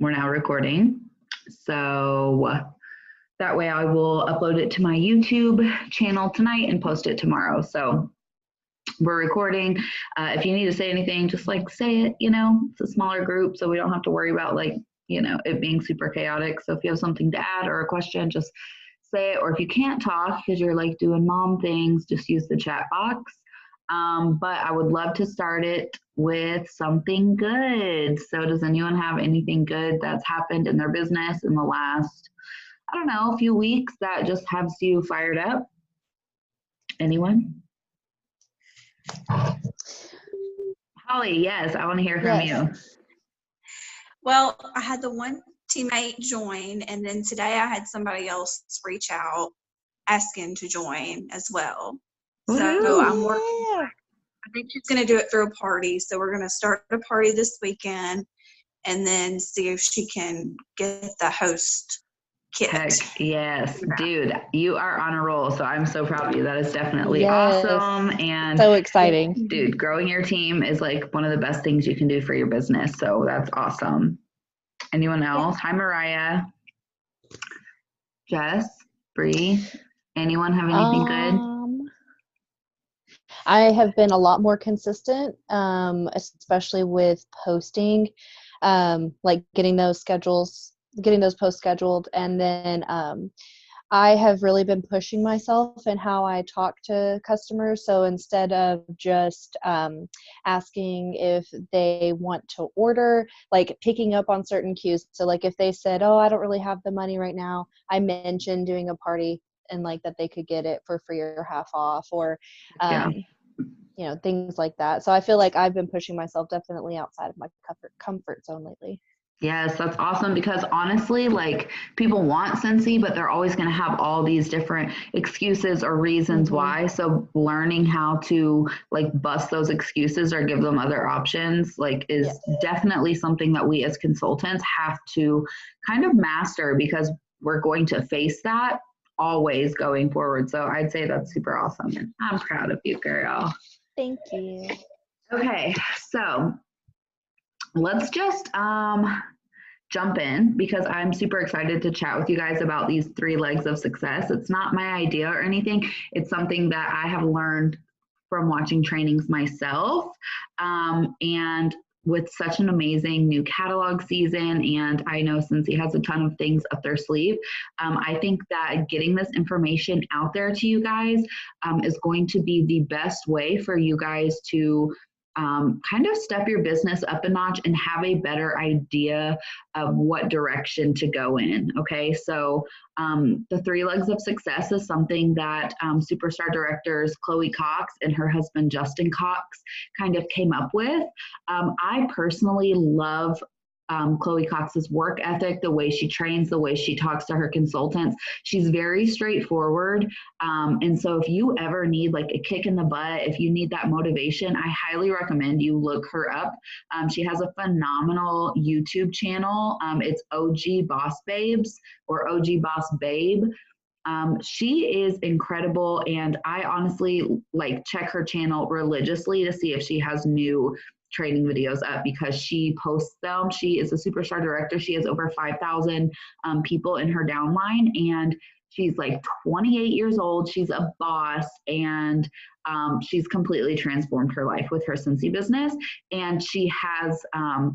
we're now recording. So that way I will upload it to my YouTube channel tonight and post it tomorrow. So we're recording. If you need to say anything, just like say it, it's a smaller group, so we don't have to worry about it being super chaotic. So if you have something to add or a question, just say it. Or if you can't talk because you're like doing mom things, just use the chat box. But I would love to start it with something good. So does anyone have anything good that's happened in their business in the last, a few weeks that just has you fired up? Anyone? Holly, yes, I want to hear from you. Well, I had the one teammate join, and then today I had somebody else reach out asking to join as well. So I'm working. I think she's going to do it through a party. So we're going to start a party this weekend and then see if she can get the host kit. Heck yes, dude, you are on a roll. So I'm so proud of you. That is definitely awesome. And so exciting. Dude, growing your team is like one of the best things you can do for your business. So that's awesome. Anyone else? Hi, Mariah. Jess, Bree, anyone have anything good? I have been a lot more consistent, especially with posting, like getting those posts scheduled. And then I have really been pushing myself in how I talk to customers. So instead of just asking if they want to order, like picking up on certain cues. So like if they said, oh, I don't really have the money right now, I mentioned doing a party and like that they could get it for free or half off, or things like that. So I feel like I've been pushing myself definitely outside of my comfort zone lately. Yes, that's awesome, because honestly, like, people want Scentsy, but they're always going to have all these different excuses or reasons why. So learning how to like bust those excuses or give them other options is definitely something that we as consultants have to kind of master, because we're going to face that always going forward. So I'd say that's super awesome, and I'm proud of you, girl. Thank you. Okay, so let's just jump in, because I'm super excited to chat with you guys about these 3 legs of success. It's not my idea or anything. It's something that I have learned from watching trainings myself. And with such an amazing new catalog season, and I know Scentsy has a ton of things up their sleeve, I think that getting this information out there to you guys is going to be the best way for you guys to kind of step your business up a notch and have a better idea of what direction to go in. Okay, so the 3 legs of success is something that superstar directors Chloe Cox and her husband Justin Cox kind of came up with. I personally love Chloe Cox's work ethic, the way she trains, the way she talks to her consultants. She's very straightforward. And so if you ever need like a kick in the butt, if you need that motivation, I highly recommend you look her up. She has a phenomenal YouTube channel. It's OG Boss Babes, or OG Boss Babe. She is incredible, and I honestly check her channel religiously to see if she has new training videos up, because she posts them. She is a superstar director. She has over 5,000 people in her downline, and she's like 28 years old. She's a boss, and she's completely transformed her life with her Scentsy business. And she has,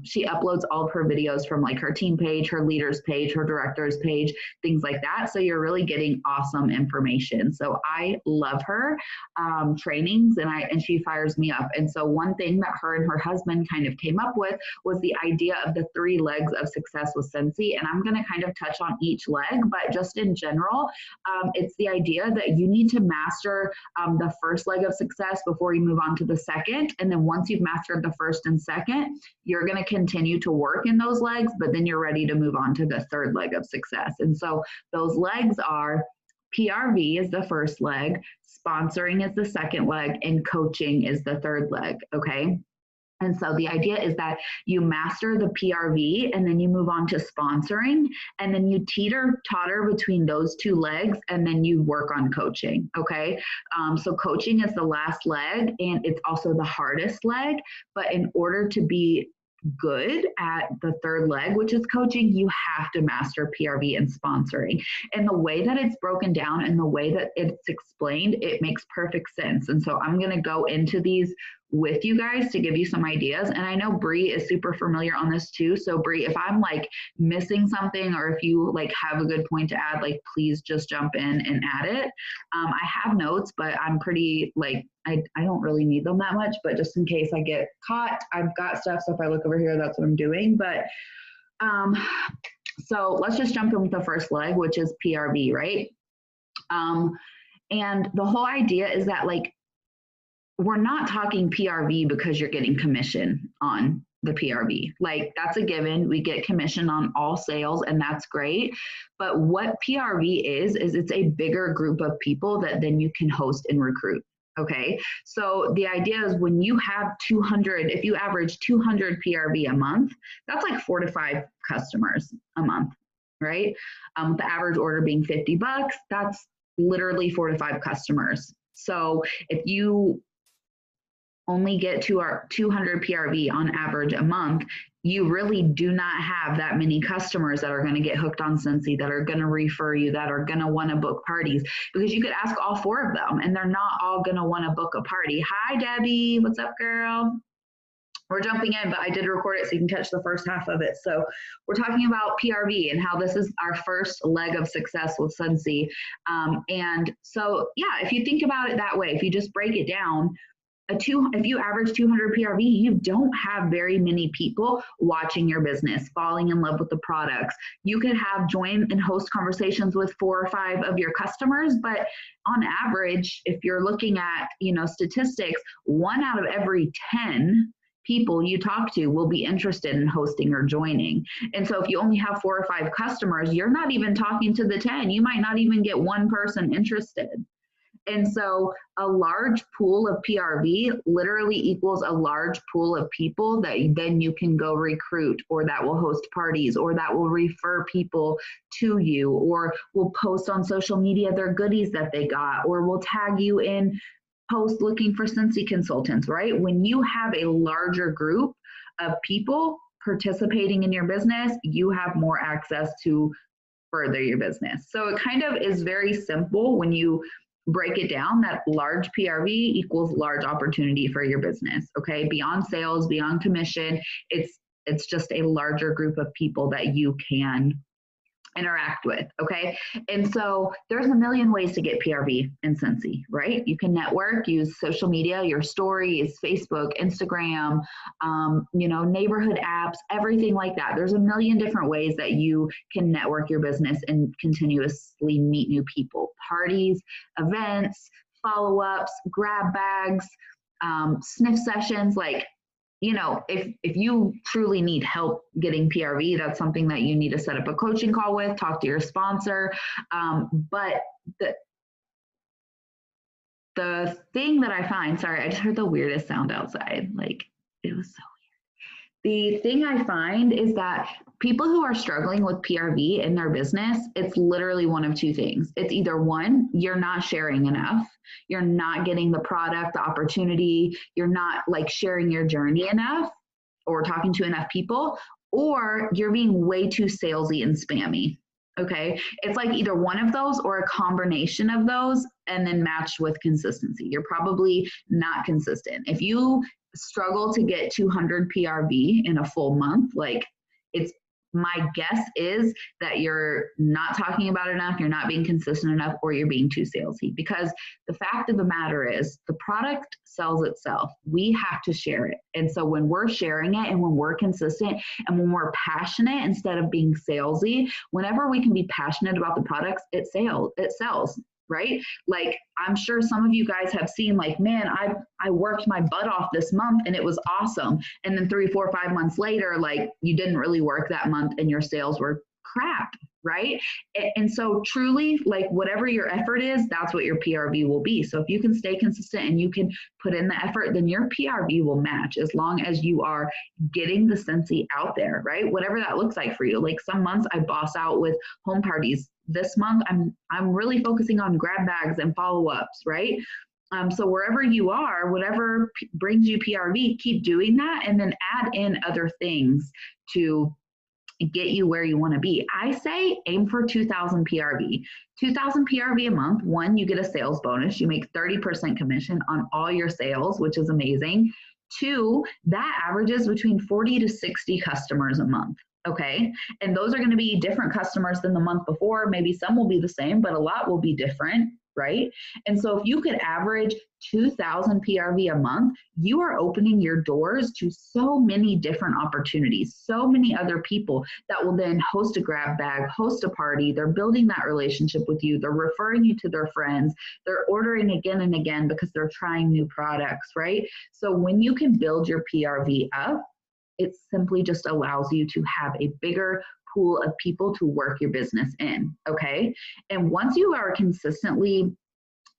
she uploads all of her videos from like her team page, her leaders page, her directors page, things like that. So you're really getting awesome information. So I love her trainings, and she fires me up. And so one thing that her and her husband kind of came up with was the idea of the 3 legs of success with Scentsy. And I'm going to kind of touch on each leg, but just in general, it's the idea that you need to master the first leg of success before you move on to the second. And then once you've mastered the first and second, you're going to continue to work in those legs, but then you're ready to move on to the 3rd leg of success. And so those legs are PRV is the first leg, sponsoring is the second leg, and coaching is the 3rd leg. Okay. And so the idea is that you master the PRV, and then you move on to sponsoring, and then you teeter-totter between those 2 legs, and then you work on coaching, okay? So coaching is the last leg, and it's also the hardest leg, but in order to be good at the third leg, which is coaching, you have to master PRV and sponsoring. And the way that it's broken down and the way that it's explained, it makes perfect sense. And so I'm going to go into these with you guys to give you some ideas. And I know Bree is super familiar on this too. So Bree, if I'm like missing something, or if you like have a good point to add, like please just jump in and add it. I have notes, but I'm pretty like, I don't really need them that much, but just in case I get caught, I've got stuff. So if I look over here, that's what I'm doing. But so let's just jump in with the first leg, which is PRV, right? And the whole idea is that like, we're not talking PRV because you're getting commission on the PRV. Like that's a given. We get commission on all sales and that's great. But what PRV is it's a bigger group of people that then you can host and recruit. Okay. So the idea is when you have 200, if you average 200 PRV a month, that's like 4 to 5 customers a month, right? The average order being $50, that's literally 4 to 5 customers. So if you only get to our 200 PRV on average a month, you really do not have that many customers that are going to get hooked on Scentsy, that are going to refer you, that are going to want to book parties, because you could ask all 4 of them and they're not all going to want to book a party. Hi, Debbie. What's up, girl? We're jumping in, but I did record it so you can catch the first half of it. So we're talking about PRV and how this is our first leg of success with Scentsy. And so, yeah, if you think about it that way, if you just break it down, if you average 200 PRV, you don't have very many people watching your business, falling in love with the products. You could have join and host conversations with 4 or 5 of your customers, but on average, if you're looking at, statistics, 1 out of every 10 people you talk to will be interested in hosting or joining. And so if you only have 4 or 5 customers, you're not even talking to the 10. You might not even get 1 person interested. And so a large pool of PRV literally equals a large pool of people that then you can go recruit, or that will host parties, or that will refer people to you, or will post on social media their goodies that they got, or will tag you in posts looking for Scentsy consultants, right? When you have a larger group of people participating in your business, you have more access to further your business. So it kind of is very simple when you break it down, that large PRV equals large opportunity for your business. Okay. Beyond sales, beyond commission, it's just a larger group of people that you can interact with. Okay. And so there's a million ways to get PRV in Scentsy, right? You can network, use social media, your stories, Facebook, Instagram, neighborhood apps, everything like that. There's a million different ways that you can network your business and continuously meet new people, parties, events, follow-ups, grab bags, sniff sessions, like, if you truly need help getting PRV, that's something that you need to set up a coaching call with, talk to your sponsor. But the thing that I find, sorry, I just heard the weirdest sound outside. Like, it was so weird. The thing I find is that people who are struggling with PRV in their business, it's literally one of 2 things. It's either 1, you're not sharing enough. You're not getting the product, the opportunity. You're not like sharing your journey enough or talking to enough people, or you're being way too salesy and spammy. Okay. It's like either one of those or a combination of those, and then matched with consistency. You're probably not consistent. If you struggle to get 200 PRV in a full month, like, it's my guess is that you're not talking about it enough, you're not being consistent enough, or you're being too salesy. Because the fact of the matter is the product sells itself. We have to share it. And so when we're sharing it and when we're consistent and when we're passionate instead of being salesy, whenever we can be passionate about the products, it sells. Right? Like, I'm sure some of you guys have seen, like, man, I worked my butt off this month and it was awesome. And then 3, 4, 5 months later, like, you didn't really work that month and your sales were crap. Right? And so truly, like, whatever your effort is, that's what your PRV will be. So if you can stay consistent and you can put in the effort, then your PRV will match, as long as you are getting the Scentsy out there, right? Whatever that looks like for you. Like, some months I boss out with home parties. This month I'm really focusing on grab bags and follow-ups, right? So wherever you are, whatever brings you PRV, keep doing that, and then add in other things to get you where you want to be. I say aim for 2,000 PRV. 2,000 PRV a month. One, you get a sales bonus. You make 30% commission on all your sales, which is amazing. Two, that averages between 40 to 60 customers a month. Okay. And those are going to be different customers than the month before. Maybe some will be the same, but a lot will be different. Right. And so if you could average 2,000 PRV a month, you are opening your doors to so many different opportunities, so many other people that will then host a grab bag, host a party. They're building that relationship with you. They're referring you to their friends. They're ordering again and again because they're trying new products, right? So when you can build your PRV up, it simply just allows you to have a bigger pool of people to work your business in, okay? And once you are consistently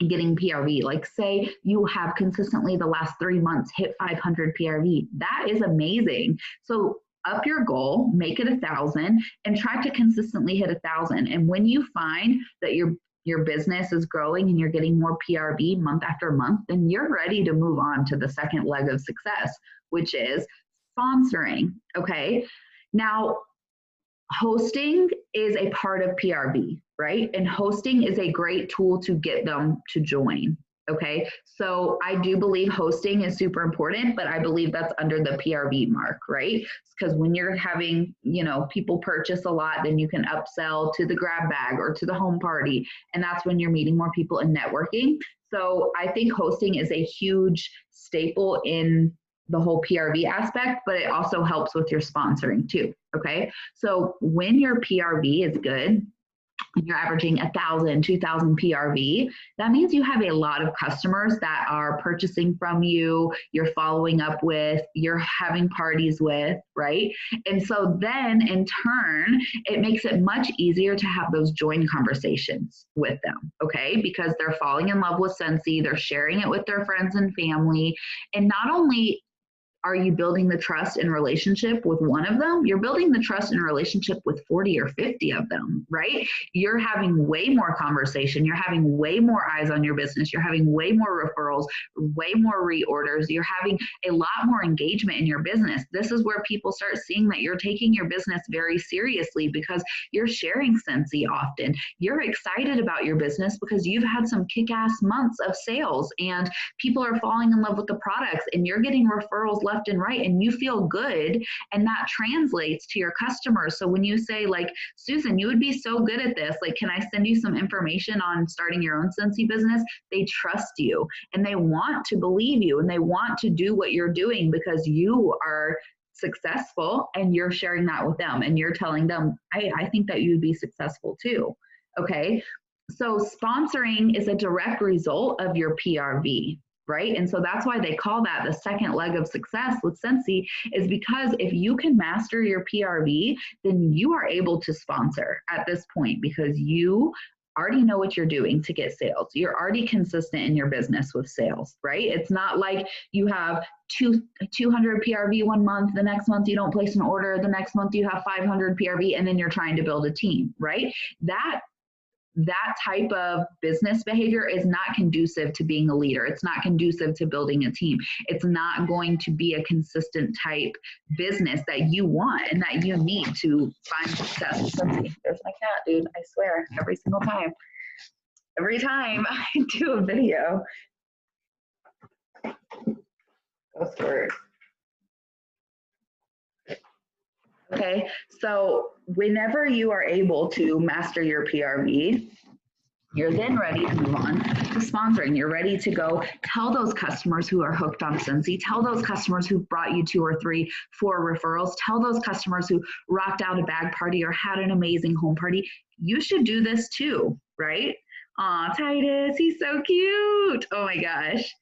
getting PRV, like say you have consistently the last 3 months hit 500 PRV, that is amazing. So up your goal, make it 1,000, and try to consistently hit 1,000. And when you find that your business is growing and you're getting more PRV month after month, then you're ready to move on to the second leg of success, which is sponsoring, okay? Now, hosting is a part of PRV, right? And hosting is a great tool to get them to join, okay? So I do believe hosting is super important, but I believe that's under the PRV mark, right? Because when you're having, people purchase a lot, then you can upsell to the grab bag or to the home party, and that's when you're meeting more people and networking. So I think hosting is a huge staple in the whole PRV aspect, but it also helps with your sponsoring too, okay? So when your PRV is good, and you're averaging 1,000, 2,000 PRV, that means you have a lot of customers that are purchasing from you, you're following up with, you're having parties with, right? And so then in turn, it makes it much easier to have those join conversations with them, okay? Because they're falling in love with Scentsy, they're sharing it with their friends and family, and not only are you building the trust and relationship with one of them, you're building the trust and relationship with 40 or 50 of them, right? You're having way more conversation. You're having way more eyes on your business. You're having way more referrals, way more reorders. You're having a lot more engagement in your business. This is where people start seeing that you're taking your business very seriously because you're sharing Scentsy often. You're excited about your business because you've had some kick-ass months of sales and people are falling in love with the products and you're getting referrals left and right and you feel good, and that translates to your customers. So when you say like, Susan, you would be so good at this, like, can I send you some information on starting your own Scentsy business? They trust you and they want to believe you and they want to do what you're doing because you are successful and you're sharing that with them and you're telling them, I think that you'd be successful too. Okay. So sponsoring is a direct result of your PRV. Right? And so that's why they call that the second leg of success with Scentsy, is because if you can master your PRV, then you are able to sponsor at this point because you already know what you're doing to get sales. You're already consistent in your business with sales, right? It's not like you have 200 PRV one month, the next month you don't place an order, the next month you have 500 PRV, and then you're trying to build a team, right? That type of business behavior is not conducive to being a leader. It's not conducive to building a team. It's not going to be a consistent type business that you want and that you need to find success. There's my cat, dude. I swear, every single time. Every time I do a video. Go squirt. Okay, so whenever you are able to master your PRV, you're then ready to move on to sponsoring. You're ready to go tell those customers who are hooked on Scentsy, tell those customers who brought you 2 or 3, 4 referrals, tell those customers who rocked out a bag party or had an amazing home party. You should do this too, right? Aw, Titus, he's so cute. Oh my gosh.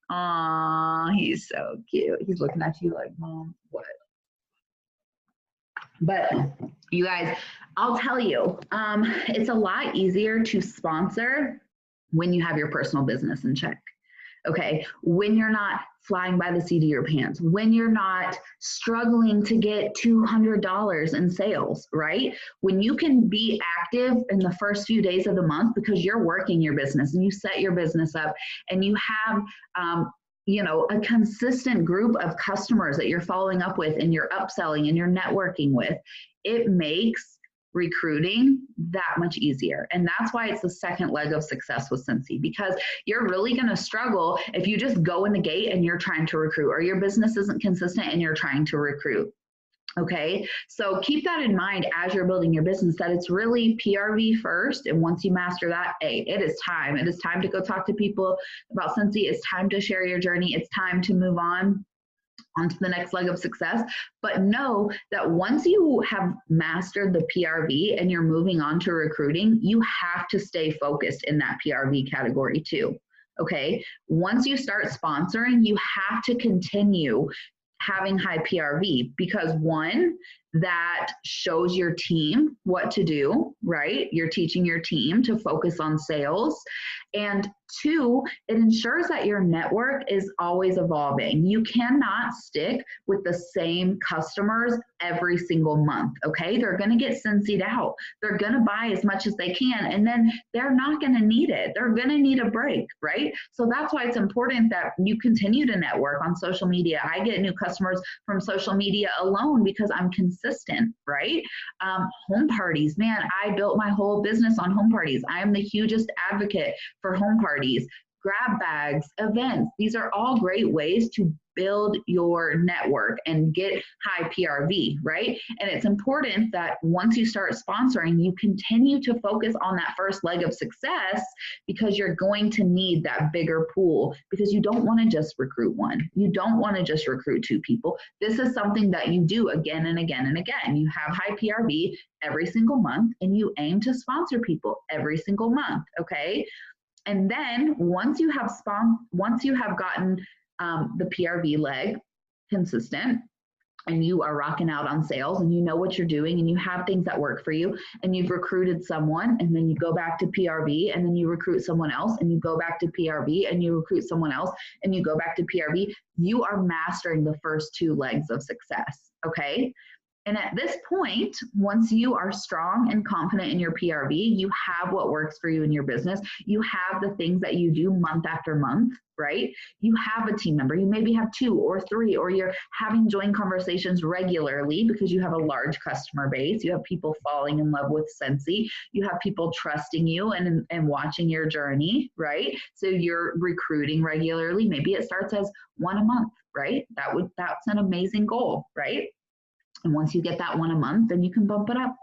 Aw, he's so cute. He's looking at you like, Mom, what? But you guys, I'll tell you, it's a lot easier to sponsor when you have your personal business in check. okay? When you're not flying by the seat of your pants, when you're not struggling to get $200 in sales, right? When you can be active in the first few days of the month because you're working your business and you set your business up and you have, a consistent group of customers that you're following up with and you're upselling and you're networking with, it makes recruiting that much easier. And that's why it's the second leg of success with Scentsy, because you're really going to struggle if you just go in the gate and you're trying to recruit, or your business isn't consistent and you're trying to recruit. Okay, so keep that in mind as you're building your business, that it's really PRV first. And once you master that, hey, it is time. It is time to go talk to people about Scentsy. It's time to share your journey. It's time to move on onto the next leg of success. But know that once you have mastered the PRV and you're moving on to recruiting, you have to stay focused in that PRV category too. Okay, once you start sponsoring, you have to continue having high PRV, because one, that shows your team what to do, right? You're teaching your team to focus on sales. And two, it ensures that your network is always evolving. You cannot stick with the same customers every single month, okay? They're gonna get Scentsied out. They're gonna buy as much as they can, and then they're not gonna need it. They're gonna need a break, right? So that's why it's important that you continue to network on social media. I get new customers from social media alone because I'm consistent, right? Home parties, man, I built my whole business on home parties. I am the hugest advocate for home parties, grab bags, events. These are all great ways to build your network and get high PRV, right? And it's important that once you start sponsoring, you continue to focus on that first leg of success, because you're going to need that bigger pool, because you don't want to just recruit one. You don't want to just recruit two people. This is something that you do again and again and again. You have high PRV every single month and you aim to sponsor people every single month, okay? And then once you have gotten the PRV leg consistent, and you are rocking out on sales and you know what you're doing and you have things that work for you, and you've recruited someone, and then you go back to PRV, and then you recruit someone else, and you go back to PRV, and you recruit someone else, and you go back to PRV, you are mastering the first two legs of success, okay? And at this point, once you are strong and confident in your PRV, you have what works for you in your business. You have the things that you do month after month, right? You have a team member. You maybe have 2 or 3, or you're having joint conversations regularly because you have a large customer base. You have people falling in love with Scentsy. You have people trusting you and watching your journey, right? So you're recruiting regularly. Maybe it starts as 1 a month, right? That's an amazing goal, right? And once you get that 1 a month, then you can bump it up.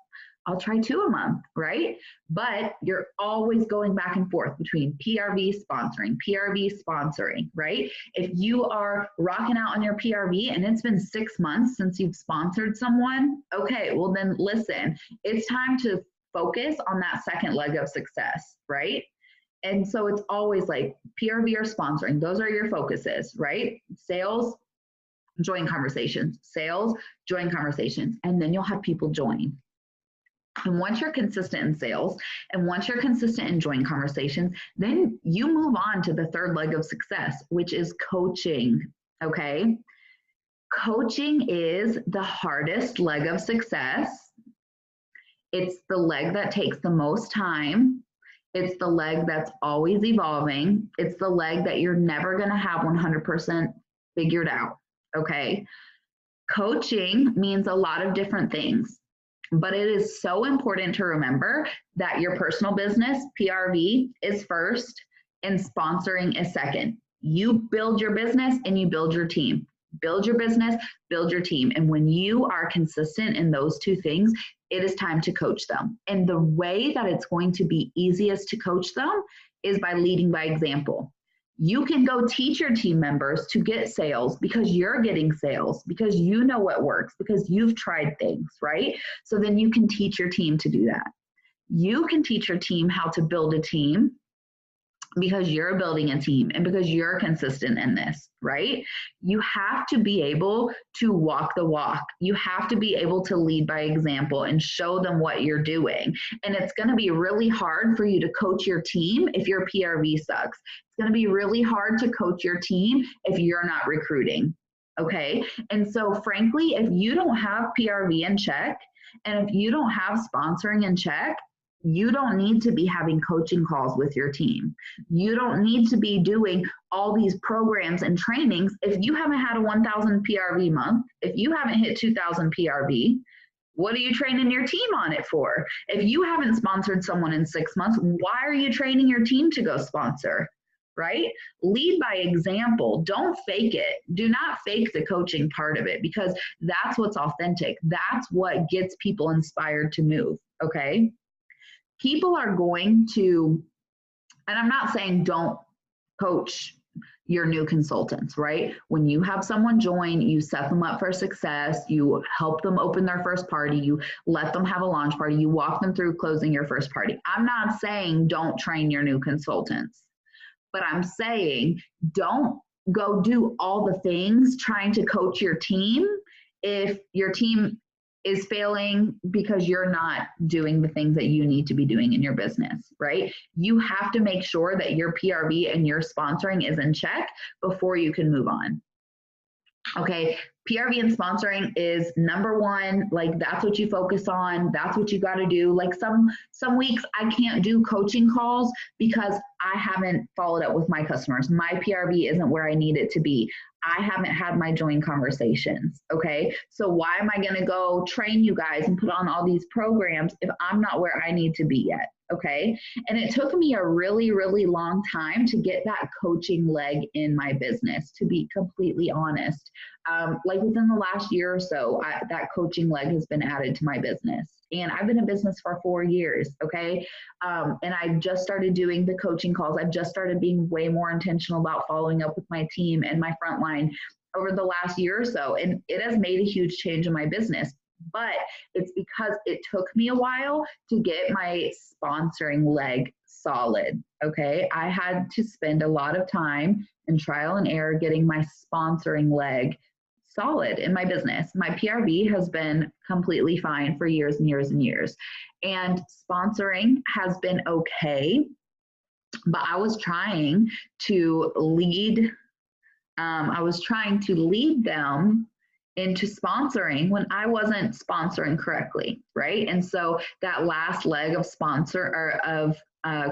I'll try 2 a month, right? But you're always going back and forth between PRV sponsoring, right? If you are rocking out on your PRV and it's been 6 months since you've sponsored someone, okay, well then listen, it's time to focus on that second leg of success, right? And so it's always like PRV or sponsoring. Those are your focuses, right? Sales, join conversations, sales, join conversations, and then you'll have people join. And once you're consistent in sales, and once you're consistent in join conversations, then you move on to the third leg of success, which is coaching, okay? Coaching is the hardest leg of success. It's the leg that takes the most time. It's the leg that's always evolving. It's the leg that you're never gonna have 100% figured out. Okay, coaching means a lot of different things, but it is so important to remember that your personal business, PRV, is first and sponsoring is second. You build your business and you build your team. Build your business, build your team. And when you are consistent in those two things, it is time to coach them. And the way that it's going to be easiest to coach them is by leading by example. You can go teach your team members to get sales because you're getting sales, because you know what works, because you've tried things, right? So then you can teach your team to do that. You can teach your team how to build a team because you're building a team and because you're consistent in this, right? You have to be able to walk the walk. You have to be able to lead by example and show them what you're doing. And it's going to be really hard for you to coach your team if your PRV sucks. It's going to be really hard to coach your team if you're not recruiting. Okay. And so, frankly, if you don't have PRV in check and if you don't have sponsoring in check, you don't need to be having coaching calls with your team. You don't need to be doing all these programs and trainings. If you haven't had a 1,000 PRV month, if you haven't hit 2,000 PRV, what are you training your team on it for? If you haven't sponsored someone in 6 months, why are you training your team to go sponsor? Right? Lead by example. Don't fake it. Do not fake the coaching part of it, because that's what's authentic. That's what gets people inspired to move. Okay. People are going to, and I'm not saying don't coach your new consultants, right? When you have someone join, you set them up for success, you help them open their first party, you let them have a launch party, you walk them through closing your first party. I'm not saying don't train your new consultants, but I'm saying don't go do all the things trying to coach your team if your team is failing because you're not doing the things that you need to be doing in your business, right? You have to make sure that your PRV and your sponsoring is in check before you can move on. Okay, PRV and sponsoring is number one. Like, that's what you focus on. That's what you got to do. Like some weeks I can't do coaching calls because I haven't followed up with my customers. My PRV isn't where I need it to be. I haven't had my join conversations. Okay, so why am I going to go train you guys and put on all these programs if I'm not where I need to be yet? Okay. And it took me a really, really long time to get that coaching leg in my business, to be completely honest. Like within the last year or so, that coaching leg has been added to my business. And I've been in business for 4 years. Okay. And I just started doing the coaching calls. I've just started being way more intentional about following up with my team and my frontline over the last year or so. And it has made a huge change in my business. But it's because it took me a while to get my sponsoring leg solid. Okay. I had to spend a lot of time and trial and error getting my sponsoring leg solid in my business. My PRV has been completely fine for years and years and years. And sponsoring has been okay. But I was trying to lead them into sponsoring when I wasn't sponsoring correctly, right? And so that last leg of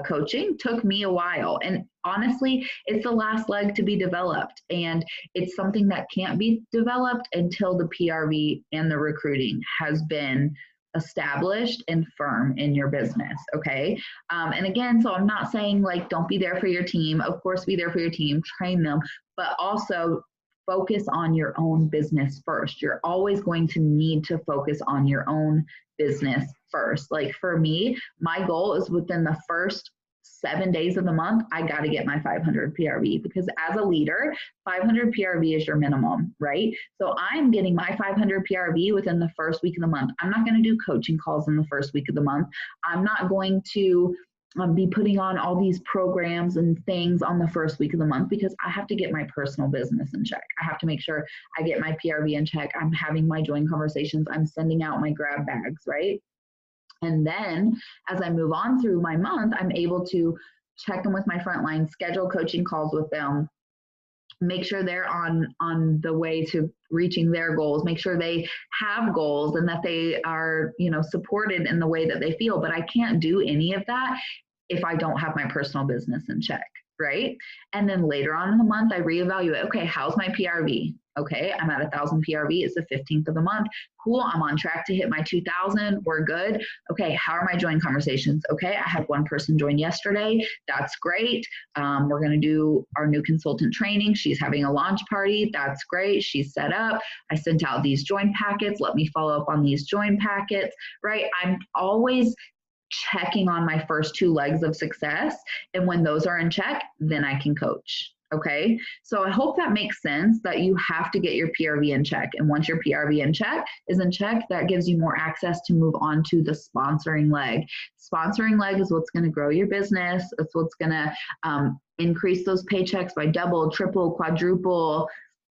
coaching took me a while. And honestly, it's the last leg to be developed. And it's something that can't be developed until the PRV and the recruiting has been established and firm in your business. Okay. And again, so I'm not saying like, don't be there for your team. Of course, be there for your team, train them, but also focus on your own business first. You're always going to need to focus on your own business first. Like for me, my goal is within the first 7 days of the month, I got to get my 500 PRV, because as a leader, 500 PRV is your minimum, right? So I'm getting my 500 PRV within the first week of the month. I'm not going to do coaching calls in the first week of the month. I'm not going to be putting on all these programs and things on the first week of the month, because I have to get my personal business in check. I have to make sure I get my PRV in check. I'm having my join conversations. I'm sending out my grab bags, right? And then as I move on through my month, I'm able to check in with my frontline, schedule coaching calls with them, make sure they're on the way to reaching their goals, make sure they have goals and that they are, supported in the way that they feel. But I can't do any of that if I don't have my personal business in check, right? And then later on in the month, I reevaluate, okay, how's my PRV? Okay, I'm at 1,000 PRV. It's the 15th of the month. Cool, I'm on track to hit my 2,000. We're good. Okay, how are my join conversations? Okay, I had one person join yesterday. That's great. We're going to do our new consultant training. She's having a launch party. That's great. She's set up. I sent out these join packets. Let me follow up on these join packets, right? I'm always checking on my first 2 legs of success. And when those are in check, then I can coach. Okay, so I hope that makes sense that you have to get your PRV in check. And once your PRV is in check, that gives you more access to move on to the sponsoring leg. Sponsoring leg is what's going to grow your business. It's what's going to increase those paychecks by double, triple, quadruple,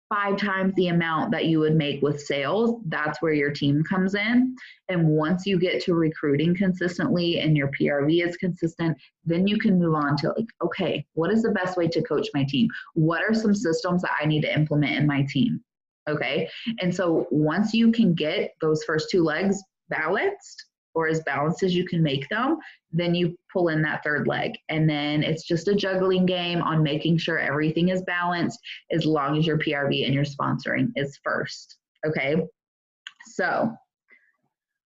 5 times the amount that you would make with sales. That's where your team comes in. And once you get to recruiting consistently and your PRV is consistent, then you can move on to like, okay, what is the best way to coach my team? What are some systems that I need to implement in my team? Okay. And so once you can get those first 2 legs balanced, or as balanced as you can make them, then you pull in that 3rd leg. And then it's just a juggling game on making sure everything is balanced as long as your PRV and your sponsoring is first. Okay. So,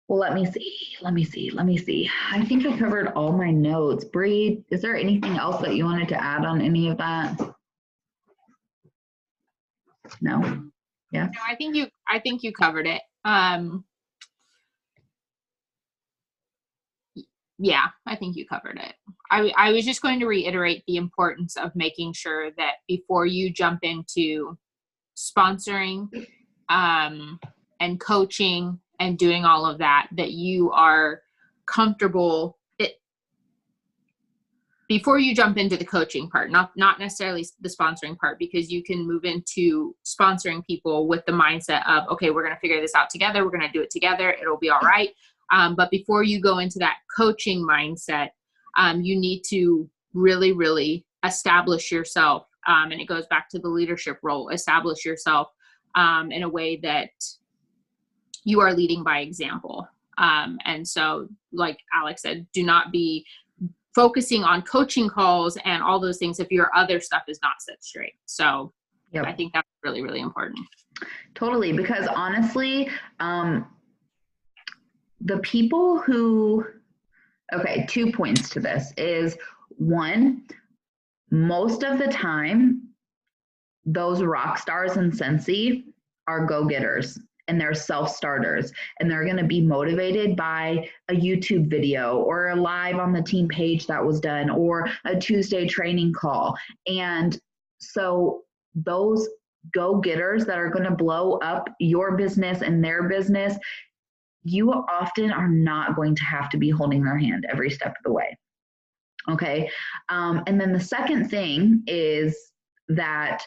well, let me see. I think I covered all my notes. Bree, is there anything else that you wanted to add on any of that? No? Yes? No, I think you covered it. Yeah, I think you covered it. I was just going to reiterate the importance of making sure that before you jump into sponsoring and coaching and doing all of that, that you are comfortable before you jump into the coaching part, not necessarily the sponsoring part, because you can move into sponsoring people with the mindset of, okay, we're going to figure this out together. We're going to do it together. It'll be all right. But before you go into that coaching mindset, you need to really, really establish yourself. And it goes back to the leadership role, establish yourself in a way that you are leading by example. And so, like Alex said, do not be focusing on coaching calls and all those things if your other stuff is not set straight. So yep. I think that's really, really important. Totally. Because honestly, the people who, okay, 2 points to this is, one, most of the time, those rock stars in Scentsy are go-getters and they're self-starters, and they're going to be motivated by a YouTube video or a live on the team page that was done or a Tuesday training call. And so those go-getters that are going to blow up your business and their business, you often are not going to have to be holding their hand every step of the way. Okay. And then the second thing is that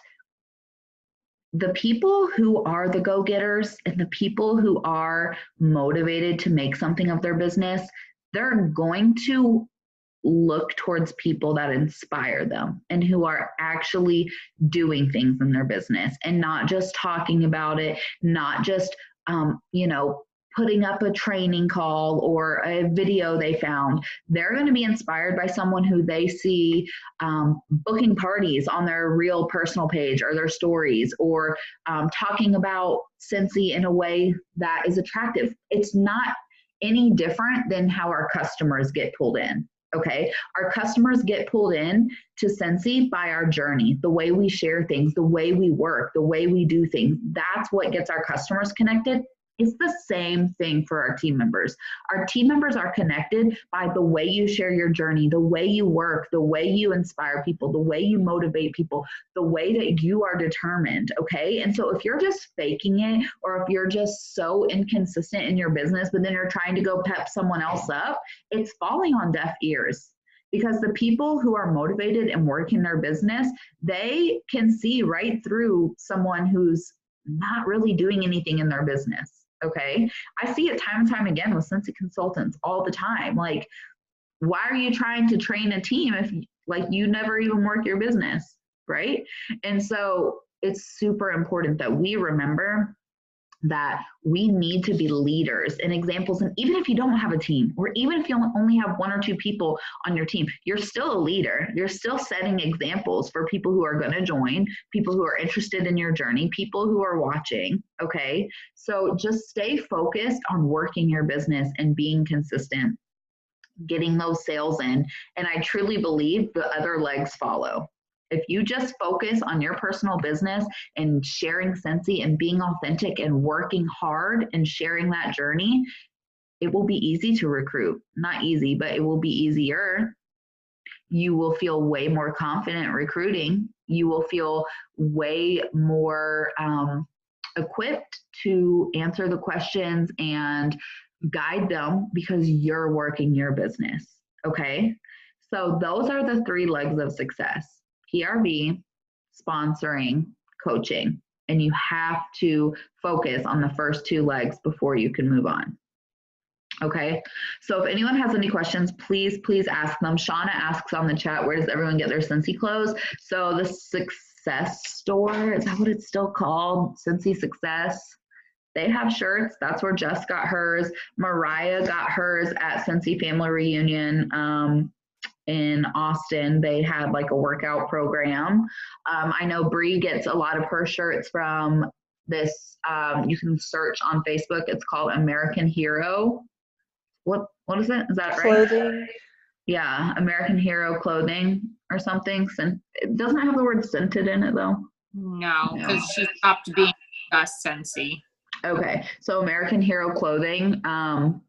the people who are the go-getters and the people who are motivated to make something of their business, they're going to look towards people that inspire them and who are actually doing things in their business and not just talking about it, not just, putting up a training call or a video they found. They're going to be inspired by someone who they see booking parties on their real personal page or their stories, or talking about Scentsy in a way that is attractive. It's not any different than how our customers get pulled in. Okay, our customers get pulled in to Scentsy by our journey, the way we share things, the way we work, the way we do things. That's what gets our customers connected. It's the same thing for our team members. Our team members are connected by the way you share your journey, the way you work, the way you inspire people, the way you motivate people, the way that you are determined, okay? And so if you're just faking it, or if you're just so inconsistent in your business, but then you're trying to go pep someone else up, it's falling on deaf ears. Because the people who are motivated and working their business, they can see right through someone who's not really doing anything in their business. Okay. I see it time and time again with Scentsy consultants all the time. Like, why are you trying to train a team if you never even work your business? Right. And so it's super important that we remember that we need to be leaders and examples. And even if you don't have a team, or even if you only have 1 or 2 people on your team, you're still a leader. You're still setting examples for people who are going to join, people who are interested in your journey, people who are watching. Okay. So just stay focused on working your business and being consistent, getting those sales in. And I truly believe the other legs follow. If you just focus on your personal business and sharing Scentsy and being authentic and working hard and sharing that journey, it will be easy to recruit. Not easy, but it will be easier. you will feel way more confident recruiting. You will feel way more equipped to answer the questions and guide them because you're working your business. Okay. So those are the 3 legs of success: PRV, sponsoring, coaching. And you have to focus on the first 2 legs before you can move on. Okay. So if anyone has any questions, please ask them. Shauna asks on the chat, where does everyone get their Scentsy clothes? So the Success Store, is that what it's still called? Scentsy Success. They have shirts. That's where Jess got hers. Mariah got hers at Scentsy Family Reunion in Austin. They had like a workout program. I know Bree gets a lot of her shirts from this. You can search on Facebook. It's called American Hero. What is it? Is that right? Clothing. Yeah, American Hero clothing or something. It doesn't have the word scented in it though. No, because she stopped being just Scentsy. Okay, so American Hero clothing on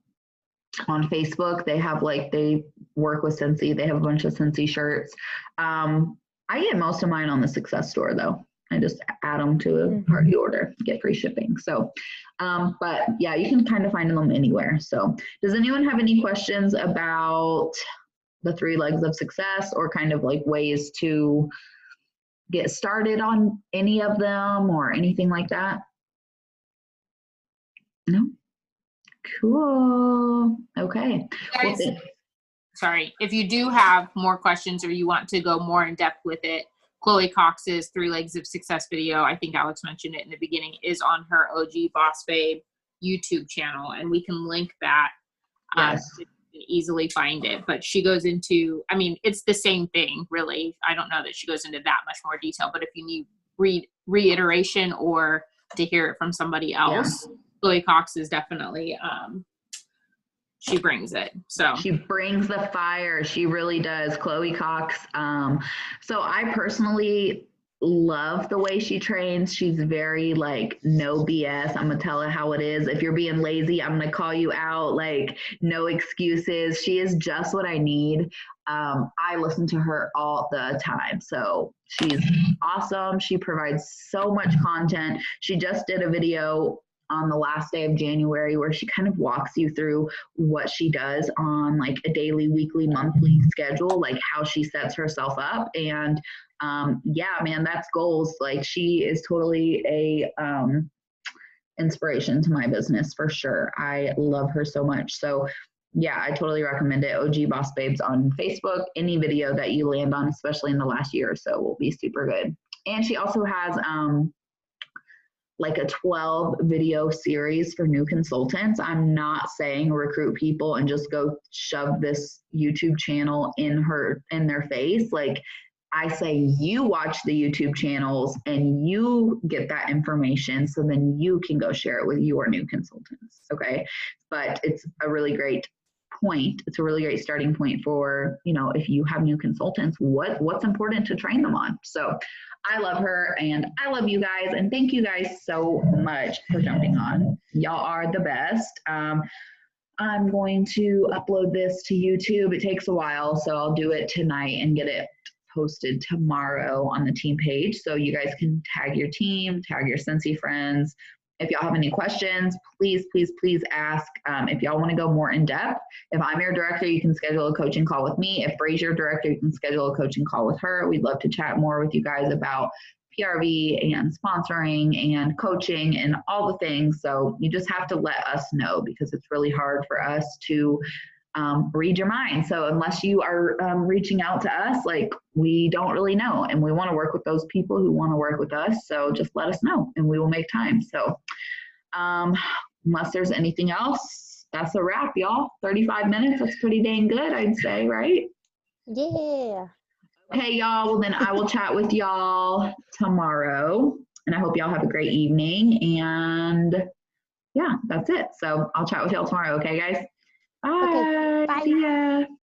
Facebook, they work with Scentsy. They have a bunch of Scentsy shirts. I get most of mine on the Success Store though. I just add them to a party order, get free shipping. So, but yeah, you can kind of find them anywhere. So does anyone have any questions about the 3 legs of success or kind of like ways to get started on any of them or anything like that? No? Cool. Okay. Guys, sorry, if you do have more questions or you want to go more in depth with it, Chloe Cox's 3 Legs of Success video, I think Alex mentioned it in the beginning, is on her OG Boss Babe YouTube channel, and we can link that. Yes. So you can easily find it. But she goes into, I mean, it's the same thing, really. I don't know that she goes into that much more detail, but if you need reiteration or to hear it from somebody else, Chloe Cox is definitely she brings it. So she brings the fire. She really does. Chloe Cox. So I personally love the way she trains. She's very like no BS. I'm gonna tell her how it is. If you're being lazy, I'm gonna call you out. Like no excuses. She is just what I need. I listen to her all the time. So she's awesome. She provides so much content. She just did a video on the last day of January where she kind of walks you through what she does on like a daily, weekly, monthly schedule, like how she sets herself up. And yeah, man, that's goals. Like she is totally a inspiration to my business for sure. I love her so much. So yeah, I totally recommend it. OG Boss Babes on Facebook. Any video that you land on, especially in the last year or so, will be super good. And she also has like a 12 video series for new consultants. I'm not saying recruit people and just go shove this YouTube channel in their face. Like I say, you watch the YouTube channels and you get that information so then you can go share it with your new consultants. Okay. But it's a really great point. It's a really great starting point for, you know, if you have new consultants, what's important to train them on. So I love her and I love you guys. And thank you guys so much for jumping on. Y'all are the best. I'm going to upload this to YouTube. It takes a while, so I'll do it tonight and get it posted tomorrow on the team page. So you guys can tag your team, tag your Scentsy friends. If y'all have any questions, please ask. If y'all want to go more in depth, if I'm your director, you can schedule a coaching call with me. If Bray's your director, you can schedule a coaching call with her. We'd love to chat more with you guys about PRV and sponsoring and coaching and all the things. So you just have to let us know because it's really hard for us to read your mind. So unless you are reaching out to us, like we don't really know, and we want to work with those people who want to work with us. So just let us know and we will make time. So unless there's anything else, that's a wrap, y'all. 35 minutes. That's pretty dang good, I'd say, right? Yeah. Okay, y'all. Well, then I will chat with y'all tomorrow, and I hope y'all have a great evening. And yeah, that's it. So I'll chat with y'all tomorrow. Okay, guys? Bye. Okay. Bye. See ya.